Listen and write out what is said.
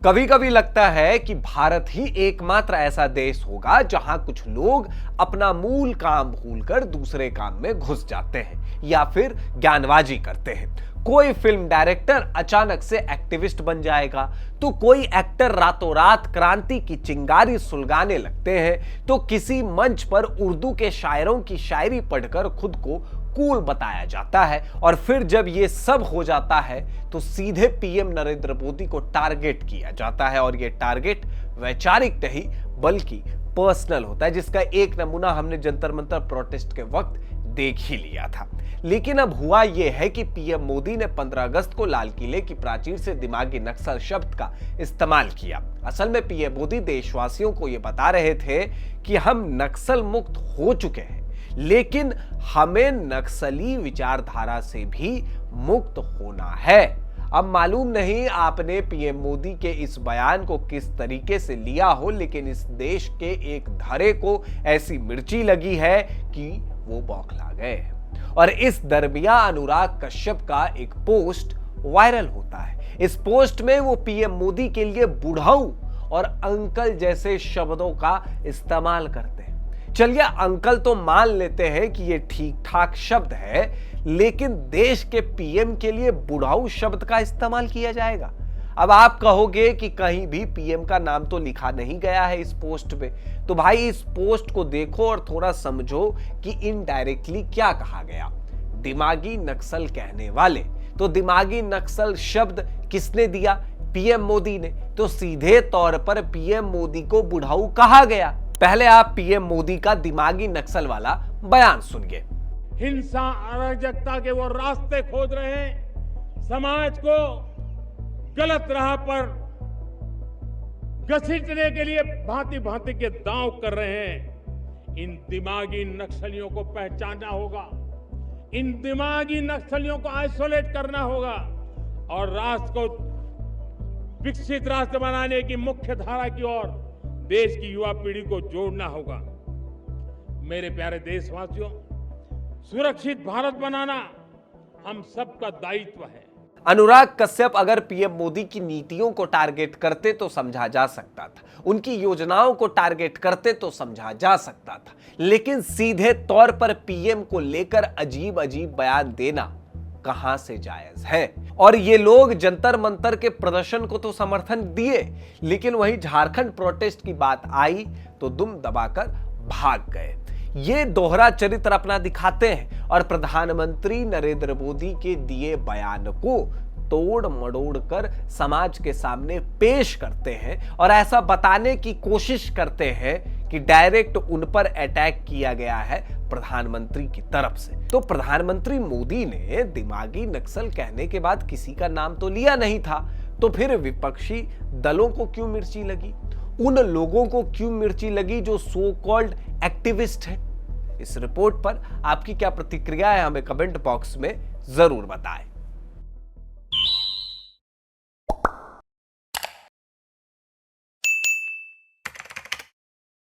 कभी कभी लगता है कि भारत ही एकमात्र ऐसा देश होगा जहां कुछ लोग अपना मूल काम भूलकर दूसरे काम में घुस जाते हैं या फिर ज्ञानबाजी करते हैं। कोई फिल्म डायरेक्टर अचानक से एक्टिविस्ट बन जाएगा, तो कोई एक्टर रातों रात क्रांति की चिंगारी सुलगाने लगते हैं, तो किसी मंच पर उर्दू के शायरों की शायरी पढ़कर खुद को कूल बताया जाता है। और फिर जब ये सब हो जाता है तो सीधे पीएम नरेंद्र मोदी को टारगेट किया जाता है, और ये टारगेट वैचारिक नहीं बल्कि पर्सनल होता है, जिसका एक नमूना हमने जंतर मंतर प्रोटेस्ट के वक्त देख ही लिया था। लेकिन अब हुआ यह है कि पीएम मोदी ने 15 अगस्त को लाल किले की प्राचीर से दिमागी नक्सल शब्द का इस्तेमाल किया। असल में पीएम मोदी देशवासियों को यह बता रहे थे कि हम नक्सल मुक्त हो चुके हैं, लेकिन हमें नक्सली विचारधारा से भी मुक्त होना है। अब मालूम नहीं आपने पीएम मोदी के इस बयान को किस तरीके से लिया हो, लेकिन इस देश के एक धड़े को ऐसी मिर्ची लगी है कि वो बौखला गए। और इस दरमियान अनुराग कश्यप का एक पोस्ट वायरल होता है। इस पोस्ट में वो पीएम मोदी के लिए बुढ़ाऊ और अंकल जैसे शब्दों का इस्तेमाल करते हैं। चलिए अंकल तो मान लेते हैं कि ये ठीक ठाक शब्द है, लेकिन देश के पीएम के लिए बुढ़ाऊ शब्द का इस्तेमाल किया जाएगा। अब आप कहोगे कि कहीं भी पीएम का नाम तो लिखा नहीं गया है इस पोस्ट पे, तो भाई इस पोस्ट को देखो और थोड़ा समझो कि इनडायरेक्टली क्या कहा गया। दिमागी नक्सल कहने वाले, तो दिमागी नक्सल शब्द किसने दिया? पीएम मोदी ने। तो सीधे तौर पर पीएम मोदी को बुढ़ाऊ कहा गया। पहले आप पीएम मोदी का दिमागी नक्सल वाला बयान सुनिए। हिंसा अराजकता के वो रास्ते खोज रहे हैं, समाज को गलत राह पर घसीटने के लिए भांति भांति के दांव कर रहे हैं। इन दिमागी नक्सलियों को पहचानना होगा, इन दिमागी नक्सलियों को आइसोलेट करना होगा और राष्ट्र को विकसित राष्ट्र बनाने की मुख्य धारा की ओर देश की युवा पीढ़ी को जोड़ना होगा। मेरे प्यारे देशवासियों, सुरक्षित भारत बनाना हम सबका दायित्व है। अनुराग कश्यप अगर पीएम मोदी की नीतियों को टारगेट करते तो समझा जा सकता था, उनकी योजनाओं को टारगेट करते तो समझा जा सकता था, लेकिन सीधे तौर पर पीएम को लेकर अजीब अजीब बयान देना कहां से जायज है। और ये लोग जंतर मंतर के प्रदर्शन को तो समर्थन दिए, लेकिन वहीं झारखंड प्रोटेस्ट की बात आई तो दुम दबाकर भाग गए। ये दोहरा चरित्र अपना दिखाते हैं और प्रधानमंत्री नरेंद्र मोदी के दिए बयान को तोड़ मड़ोड़ कर समाज के सामने पेश करते हैं और ऐसा बताने की कोशिश करते हैं कि डायरेक्ट उन पर अटैक किया गया है प्रधानमंत्री की तरफ से। तो प्रधानमंत्री मोदी ने दिमागी नक्सल कहने के बाद किसी का नाम तो लिया नहीं था, तो फिर विपक्षी दलों को क्यों मिर्ची लगी? उन लोगों को क्यों मिर्ची लगी जो सो कॉल्ड एक्टिविस्ट हैं? इस रिपोर्ट पर आपकी क्या प्रतिक्रिया है, हमें कमेंट बॉक्स में जरूर बताएं।